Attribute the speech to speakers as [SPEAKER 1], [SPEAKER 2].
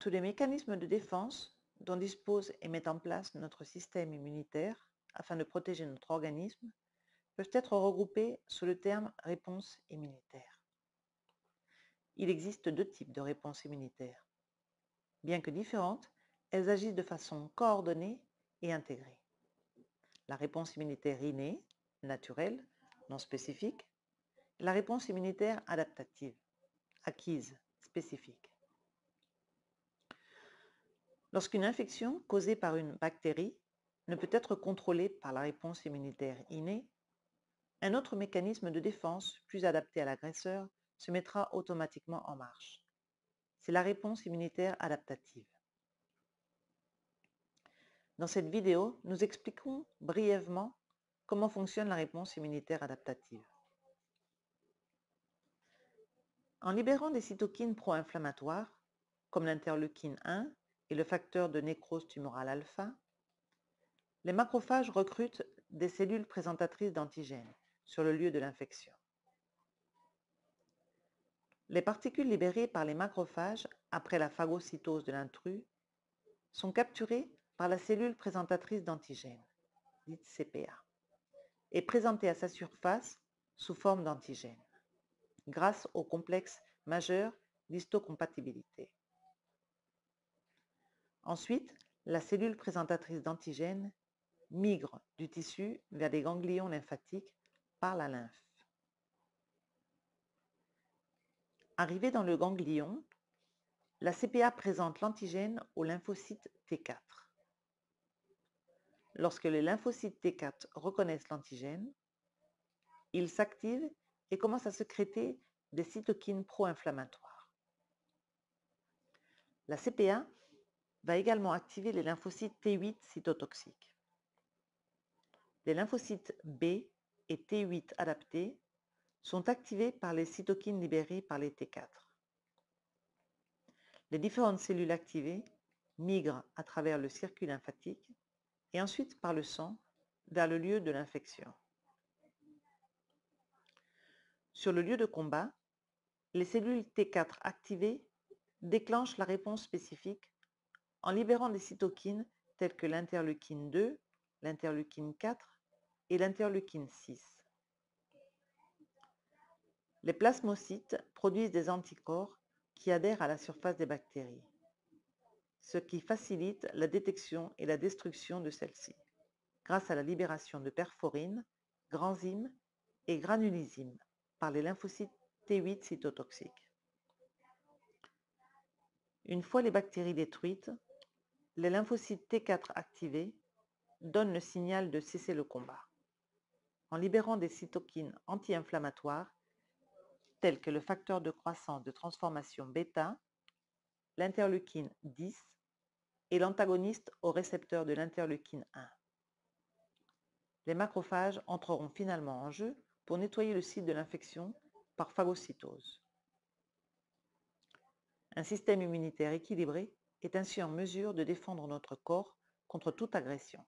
[SPEAKER 1] Tous les mécanismes de défense dont dispose et met en place notre système immunitaire afin de protéger notre organisme peuvent être regroupés sous le terme réponse immunitaire. Il existe deux types de réponses immunitaires. Bien que différentes, elles agissent de façon coordonnée et intégrée. La réponse immunitaire innée, naturelle, non spécifique, et la réponse immunitaire adaptative, acquise, spécifique. Lorsqu'une infection causée par une bactérie ne peut être contrôlée par la réponse immunitaire innée, un autre mécanisme de défense plus adapté à l'agresseur se mettra automatiquement en marche. C'est la réponse immunitaire adaptative. Dans cette vidéo, nous expliquons brièvement comment fonctionne la réponse immunitaire adaptative. En libérant des cytokines pro-inflammatoires, comme l'interleukine 1 et le facteur de nécrose tumorale alpha, les macrophages recrutent des cellules présentatrices d'antigènes sur le lieu de l'infection. Les particules libérées par les macrophages après la phagocytose de l'intrus sont capturées par la cellule présentatrice d'antigènes, dite CPA, et présentées à sa surface sous forme d'antigènes, grâce au complexe majeur d'histocompatibilité. Ensuite, la cellule présentatrice d'antigènes migre du tissu vers des ganglions lymphatiques par la lymphe. Arrivée dans le ganglion, la CPA présente l'antigène au lymphocyte T4. Lorsque les lymphocytes T4 reconnaissent l'antigène, ils s'activent et commencent à sécréter des cytokines pro-inflammatoires. La CPA va également activer les lymphocytes T8 cytotoxiques. Les lymphocytes B et T8 adaptés sont activés par les cytokines libérées par les T4. Les différentes cellules activées migrent à travers le circuit lymphatique et ensuite par le sang vers le lieu de l'infection. Sur le lieu de combat, les cellules T4 activées déclenchent la réponse spécifique en libérant des cytokines telles que l'interleukine 2, l'interleukine 4 et l'interleukine 6. Les plasmocytes produisent des anticorps qui adhèrent à la surface des bactéries, ce qui facilite la détection et la destruction de celles-ci, grâce à la libération de perforines, granzymes et granulysymes par les lymphocytes T8 cytotoxiques. Une fois les bactéries détruites, les lymphocytes T4 activés donnent le signal de cesser le combat, en libérant des cytokines anti-inflammatoires tels que le facteur de croissance de transformation bêta, l'interleukine 10 et l'antagoniste au récepteur de l'interleukine 1. Les macrophages entreront finalement en jeu pour nettoyer le site de l'infection par phagocytose. Un système immunitaire équilibré est ainsi en mesure de défendre notre corps contre toute agression.